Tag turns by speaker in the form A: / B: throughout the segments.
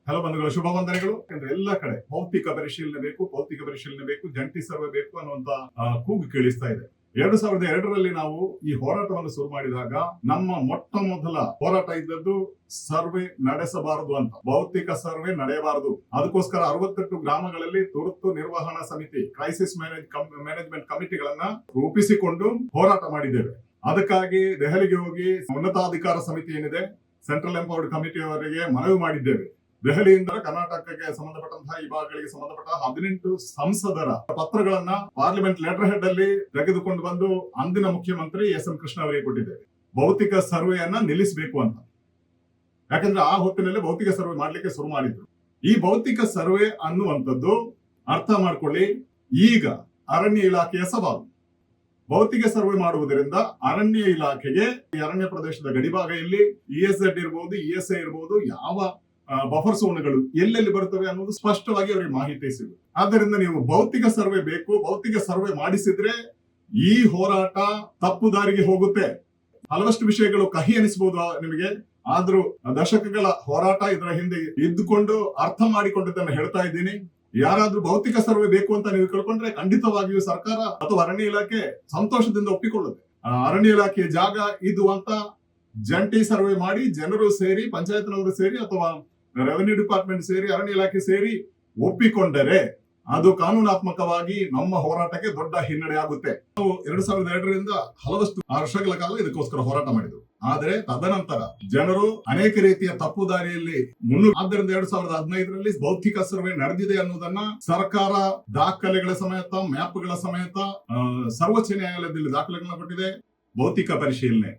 A: Hello ಬಂಧುಗಳು, ಶುಭ ವಂದನೆಗಳು. ಯಾಕಂದ್ರೆ ಎಲ್ಲ ಕಡೆ ಭೌತಿಕ ಪರಿಶೀಲನೆ ಬೇಕು, ಜಂಟಿ ಸರ್ವೆ ಬೇಕು ಅನ್ನುವಂತ ಕೂಗು ಕೇಳಿಸ್ತಾ ಇದೆ. 2002ರಲ್ಲಿ ನಾವು ಈ ಹೋರಾಟವನ್ನು ಶುರು ಮಾಡಿದಾಗ ನಮ್ಮ ಮೊಟ್ಟ ಮೊದಲ ಹೋರಾಟ ಇದ್ದದ್ದು ಸರ್ವೆ ನಡೆಸಬಾರದು ಅಂತ, ಭೌತಿಕ ಸರ್ವೆ ನಡೆಯಬಾರದು. ಅದಕ್ಕೋಸ್ಕರ 68 ಗ್ರಾಮಗಳಲ್ಲಿ ತುರ್ತು ನಿರ್ವಹಣಾ ಸಮಿತಿ, ಕ್ರೈಸಿಸ್ ಮ್ಯಾನೇಜ್ಮೆಂಟ್ ಕಮಿಟಿಗಳನ್ನ ರೂಪಿಸಿಕೊಂಡು ಹೋರಾಟ ಮಾಡಿದ್ದೇವೆ. ಅದಕ್ಕಾಗಿ ದೆಹಲಿಗೆ ಹೋಗಿ ಉನ್ನತಾಧಿಕಾರ ಸಮಿತಿ ಏನಿದೆ, ಸೆಂಟ್ರಲ್ ಎಂಪವರ್ಡ್ ಕಮಿಟಿ ಅವರಿಗೆ ಮನವಿ ಮಾಡಿದ್ದೇವೆ. ದೆಹಲಿಯಿಂದ ಕರ್ನಾಟಕಕ್ಕೆ ಸಂಬಂಧಪಟ್ಟಂತಹ ಈ ಭಾಗಗಳಿಗೆ ಸಂಬಂಧಪಟ್ಟ 18 ಸಂಸದರ ಪತ್ರಗಳನ್ನ ಪಾರ್ಲಿಮೆಂಟ್ ಲೆಟರ್ ಹೆಡ್ ಅಲ್ಲಿ ತೆಗೆದುಕೊಂಡು ಬಂದು ಅಂದಿನ ಮುಖ್ಯಮಂತ್ರಿ ಎಸ್ ಎಂ ಕೃಷ್ಣ ಅವರಿಗೆ ಕೊಟ್ಟಿದ್ದೇವೆ. ಭೌತಿಕ ಸರ್ವೆಯನ್ನ ನಿಲ್ಲಿಸಬೇಕು ಅಂತ. ಯಾಕಂದ್ರೆ ಆ ಹೊತ್ತಿನಲ್ಲಿ ಭೌತಿಕ ಸರ್ವೆ ಮಾಡ್ಲಿಕ್ಕೆ ಶುರು ಮಾಡಿದ್ರು. ಈ ಭೌತಿಕ ಸರ್ವೆ ಅನ್ನುವಂಥದ್ದು ಅರ್ಥ ಮಾಡ್ಕೊಳ್ಳಿ, ಈಗ ಅರಣ್ಯ ಇಲಾಖೆಯ ಸವಾಲು. ಭೌತಿಕ ಸರ್ವೆ ಮಾಡುವುದರಿಂದ ಅರಣ್ಯ ಇಲಾಖೆಗೆ ಈ ಅರಣ್ಯ ಪ್ರದೇಶದ ಗಡಿಭಾಗ ಇಲ್ಲಿ ಇಎಸ್ಎಡ್ ಇರಬಹುದು, ಇಎಸ್ಐ ಇರಬಹುದು, ಯಾವ ಬಫರ್ ಝೋನ್ಗಳು ಎಲ್ಲೆಲ್ಲಿ ಬರುತ್ತವೆ ಅನ್ನೋದು ಸ್ಪಷ್ಟವಾಗಿ ಅವರಿಗೆ ಮಾಹಿತಿ ಸಿಗುತ್ತೆ. ಆದ್ದರಿಂದ ನೀವು ಭೌತಿಕ ಸರ್ವೆ ಬೇಕು, ಭೌತಿಕ ಸರ್ವೆ ಮಾಡಿಸಿದ್ರೆ ಈ ಹೋರಾಟ ತಪ್ಪು ದಾರಿಗೆ ಹೋಗುತ್ತೆ. ಹಲವಷ್ಟು ವಿಷಯಗಳು ಕಹಿ ಅನಿಸಬಹುದು ನಿಮಗೆ, ಆದ್ರೂ ದಶಕಗಳ ಹೋರಾಟ ಇದರ ಹಿಂದೆ ಇದ್ದುಕೊಂಡು ಅರ್ಥ ಮಾಡಿಕೊಂಡಿದ್ದನ್ನು ಹೇಳ್ತಾ ಇದ್ದೀನಿ. ಯಾರಾದ್ರೂ ಭೌತಿಕ ಸರ್ವೆ ಬೇಕು ಅಂತ ನೀವು ಕೇಳ್ಕೊಂಡ್ರೆ ಖಂಡಿತವಾಗಿಯೂ ಸರ್ಕಾರ ಅಥವಾ ಅರಣ್ಯ ಇಲಾಖೆ ಸಂತೋಷದಿಂದ ಒಪ್ಪಿಕೊಳ್ಳುತ್ತೆ. ಅರಣ್ಯ ಇಲಾಖೆಯ ಜಾಗ ಇದು ಅಂತ ಜಂಟಿ ಸರ್ವೆ ಮಾಡಿ ಜನರು ಸೇರಿ, ಪಂಚಾಯತ್ನವರು ಸೇರಿ ಅಥವಾ ರೆವೆನ್ಯೂ ಡಿಪಾರ್ಟ್ಮೆಂಟ್ ಸೇರಿ, ಅರಣ್ಯ ಇಲಾಖೆ ಸೇರಿ ಒಪ್ಪಿಕೊಂಡರೆ ಅದು ಕಾನೂನಾತ್ಮಕವಾಗಿ ನಮ್ಮ ಹೋರಾಟಕ್ಕೆ ದೊಡ್ಡ ಹಿನ್ನಡೆ ಆಗುತ್ತೆ. ನಾವು 2002ರಿಂದ ಹಲವಷ್ಟು ವರ್ಷಗಳ ಕಾಲ ಇದಕ್ಕೋಸ್ಕರ ಹೋರಾಟ ಮಾಡಿದ್ರು. ಆದರೆ ತದನಂತರ ಜನರು ಅನೇಕ ರೀತಿಯ ತಪ್ಪು ದಾರಿಯಲ್ಲಿ ಆದ್ದರಿಂದ 2015ರಲ್ಲಿ ಭೌತಿಕ ಸರ್ವೆ ನಡೆದಿದೆ ಅನ್ನೋದನ್ನ ಸರ್ಕಾರ ದಾಖಲೆಗಳ ಸಮೇತ, ಮ್ಯಾಪ್ಗಳ ಸಮೇತ ಸರ್ವೋಚ್ಚ ನ್ಯಾಯಾಲಯದಲ್ಲಿ ದಾಖಲೆಗಳನ್ನ ಕೊಟ್ಟಿದೆ. ಭೌತಿಕ ಪರಿಶೀಲನೆ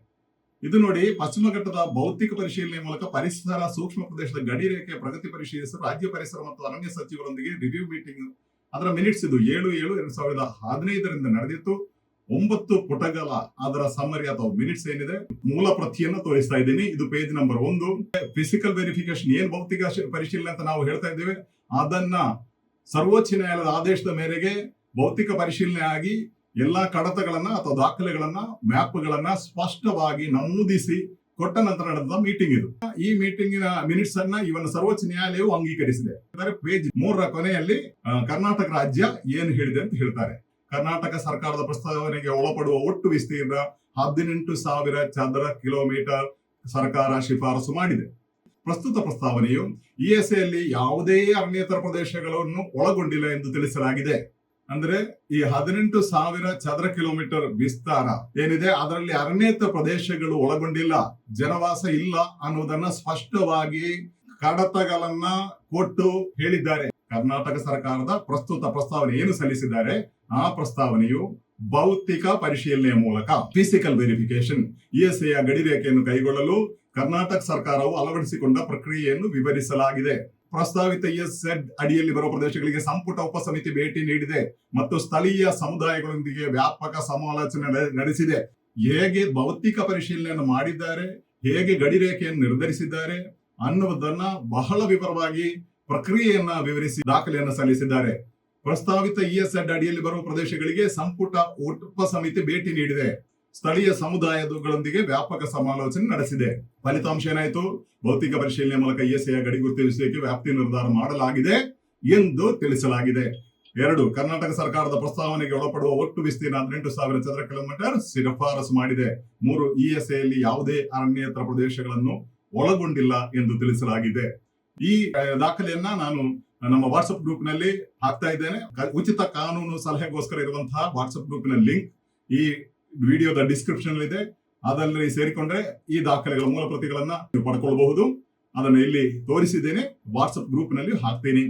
A: ಇದು ನೋಡಿ, ಪಶ್ಚಿಮ ಘಟ್ಟದ ಭೌತಿಕ ಪರಿಶೀಲನೆ ಮೂಲಕ ಪರಿಸರ ಸೂಕ್ಷ್ಮ ಪ್ರದೇಶದ ಗಡಿ ರೇಖೆಯ ಪ್ರಗತಿ ಪರಿಶೀಲಿಸಲು ರಾಜ್ಯ ಪರಿಸರ ಮತ್ತು ಅರಣ್ಯ ಸಚಿವರೊಂದಿಗೆ ರಿವ್ಯೂ ಮೀಟಿಂಗ್, ಅದರ ಮಿನಿಟ್ಸ್ ಇದು 7/7/2015ರಿಂದ ನಡೆದಿತ್ತು. 9 ಪುಟಗಳ ಅದರ ಸಮ್ಮರಿ ಅಥವಾ ಮಿನಿಟ್ಸ್ ಏನಿದೆ, ಮೂಲ ಪ್ರತಿಯನ್ನು ತೋರಿಸ್ತಾ ಇದ್ದೀನಿ. ಇದು ಪೇಜ್ ನಂಬರ್ 1. ಫಿಸಿಕಲ್ ವೆರಿಫಿಕೇಶನ್, ಏನ್ ಭೌತಿಕ ಪರಿಶೀಲನೆ ಅಂತ ನಾವು ಹೇಳ್ತಾ ಇದ್ದೇವೆ, ಅದನ್ನ ಸರ್ವೋಚ್ಚ ನ್ಯಾಯಾಲಯದ ಆದೇಶದ ಮೇರೆಗೆ ಭೌತಿಕ ಪರಿಶೀಲನೆ ಆಗಿ ಎಲ್ಲಾ ಕಡತಗಳನ್ನ ಅಥವಾ ದಾಖಲೆಗಳನ್ನ, ಮ್ಯಾಪ್ಗಳನ್ನ ಸ್ಪಷ್ಟವಾಗಿ ನಮೂದಿಸಿ ಕೊಟ್ಟ ನಂತರ ನಡೆದ ಮೀಟಿಂಗ್ ಇದು. ಈ ಮೀಟಿಂಗಿನ ಮಿನಿಟ್ಸ್ ಅನ್ನ ಇವನ್ನ ಸರ್ವೋಚ್ಚ ನ್ಯಾಯಾಲಯವು ಅಂಗೀಕರಿಸಿದೆ. ಪೇಜ್ 3ರ ಕೊನೆಯಲ್ಲಿ ಕರ್ನಾಟಕ ರಾಜ್ಯ ಏನು ಹೇಳಿದೆ ಅಂತ ಹೇಳ್ತಾರೆ. ಕರ್ನಾಟಕ ಸರ್ಕಾರದ ಪ್ರಸ್ತಾವನೆಗೆ ಒಳಪಡುವ ಒಟ್ಟು ವಿಸ್ತೀರ್ಣ 18,000 ಚದರ ಕಿಲೋಮೀಟರ್ ಸರ್ಕಾರ ಶಿಫಾರಸು ಮಾಡಿದೆ. ಪ್ರಸ್ತುತ ಪ್ರಸ್ತಾವನೆಯು ಇಎಸ್ಎಯಲ್ಲಿ ಯಾವುದೇ ಅರಣ್ಯೇತರ ಪ್ರದೇಶಗಳನ್ನು ಒಳಗೊಂಡಿಲ್ಲ ಎಂದು ತಿಳಿಸಲಾಗಿದೆ. ಅಂದ್ರೆ ಈ 18,000 ಚದರ ಕಿಲೋಮೀಟರ್ ವಿಸ್ತಾರ ಏನಿದೆ, ಅದರಲ್ಲಿ ಅರಣ್ಯೇತರ ಪ್ರದೇಶಗಳು ಒಳಗೊಂಡಿಲ್ಲ, ಜನವಾಸ ಇಲ್ಲ ಅನ್ನೋದನ್ನ ಸ್ಪಷ್ಟವಾಗಿ ಕಡತಗಳನ್ನ ಕೊಟ್ಟು ಹೇಳಿದ್ದಾರೆ. ಕರ್ನಾಟಕ ಸರ್ಕಾರದ ಪ್ರಸ್ತುತ ಪ್ರಸ್ತಾವನೆ ಏನು ಸಲ್ಲಿಸಿದ್ದಾರೆ, ಆ ಪ್ರಸ್ತಾವನೆಯು ಭೌತಿಕ ಪರಿಶೀಲನೆಯ ಮೂಲಕ ಫಿಸಿಕಲ್ ವೆರಿಫಿಕೇಶನ್ ಇಎಸ್ಎಯ ಗಡಿರೇಖೆಯನ್ನು ಕೈಗೊಳ್ಳಲು ಕರ್ನಾಟಕ ಸರ್ಕಾರವು ಅಳವಡಿಸಿಕೊಂಡ ಪ್ರಕ್ರಿಯೆಯನ್ನು ವಿವರಿಸಲಾಗಿದೆ. ಪ್ರಸ್ತಾವಿತ ಇಎಸ್ಎಡ್ ಅಡಿಯಲ್ಲಿ ಬರುವ ಪ್ರದೇಶಗಳಿಗೆ ಸಂಪುಟ ಉಪಸಮಿತಿ ಭೇಟಿ ನೀಡಿದೆ ಮತ್ತು ಸ್ಥಳೀಯ ಸಮುದಾಯಗಳೊಂದಿಗೆ ವ್ಯಾಪಕ ಸಮಾಲೋಚನೆ ನಡೆಸಿದೆ. ಹೇಗೆ ಭೌತಿಕ ಪರಿಶೀಲನೆಯನ್ನು ಮಾಡಿದ್ದಾರೆ, ಹೇಗೆ ಗಡಿರೇಖೆಯನ್ನು ನಿರ್ಧರಿಸಿದ್ದಾರೆ ಅನ್ನುವುದನ್ನ ಬಹಳ ವಿವರವಾಗಿ ಪ್ರಕ್ರಿಯೆಯನ್ನ ವಿವರಿಸಿ ದಾಖಲೆಯನ್ನು ಸಲ್ಲಿಸಿದ್ದಾರೆ. ಪ್ರಸ್ತಾವಿತ ಇಎಸ್ಎಡ್ ಅಡಿಯಲ್ಲಿ ಬರುವ ಪ್ರದೇಶಗಳಿಗೆ ಸಂಪುಟ ಉಪಸಮಿತಿ ಭೇಟಿ ನೀಡಿದೆ, ಸ್ಥಳೀಯ ಸಮುದಾಯಗಳೊಂದಿಗೆ ವ್ಯಾಪಕ ಸಮಾಲೋಚನೆ ನಡೆಸಿದೆ. ಫಲಿತಾಂಶ ಏನಾಯಿತು, ಭೌತಿಕ ಪರಿಶೀಲನೆ ಮೂಲಕ ಇಎಸ್ಎಯ ಗಡಿ ಗುರುತಿಸುವಿಕೆ ವ್ಯಾಪ್ತಿ ನಿರ್ಧಾರ ಮಾಡಲಾಗಿದೆ ಎಂದು ತಿಳಿಸಲಾಗಿದೆ. 2. ಕರ್ನಾಟಕ ಸರ್ಕಾರದ ಪ್ರಸ್ತಾವನೆಗೆ ಒಳಪಡುವ ಒಟ್ಟು ವಿಸ್ತೀರ್ಣ 18,000 ಚದರ ಕಿಲೋಮೀಟರ್ ಶಿಫಾರಸು ಮಾಡಿದೆ. 3. ಇಎಸ್ಎಯಲ್ಲಿ ಯಾವುದೇ ಅರಣ್ಯೇತರ ಪ್ರದೇಶಗಳನ್ನು ಒಳಗೊಂಡಿಲ್ಲ ಎಂದು ತಿಳಿಸಲಾಗಿದೆ. ಈ ದಾಖಲೆಯನ್ನ ನಾನು ನಮ್ಮ ವಾಟ್ಸ್ಆಪ್ ಗ್ರೂಪ್ ನಲ್ಲಿ ಹಾಕ್ತಾ ಇದ್ದೇನೆ. ಉಚಿತ ಕಾನೂನು ಸಲಹೆಗೋಸ್ಕರ ಇರುವಂತಹ ವಾಟ್ಸ್ಆಪ್ ಗ್ರೂಪ್ ನ ಲಿಂಕ್ ಈ ವಿಡಿಯೋದ ಡಿಸ್ಕ್ರಿಪ್ಷನ್ ಇದೆ. ಅದರಲ್ಲಿ ಸೇರಿಕೊಂಡ್ರೆ ಈ ದಾಖಲೆಗಳ ಮೂಲ ಪ್ರತಿಗಳನ್ನ ನೀವು ಪಡ್ಕೊಳ್ಬಹುದು. ಅದನ್ನು ಇಲ್ಲಿ ತೋರಿಸಿದ್ದೇನೆ, ವಾಟ್ಸ್ಆಪ್ ಗ್ರೂಪ್ ನಲ್ಲಿ ಹಾಕ್ತೀನಿ.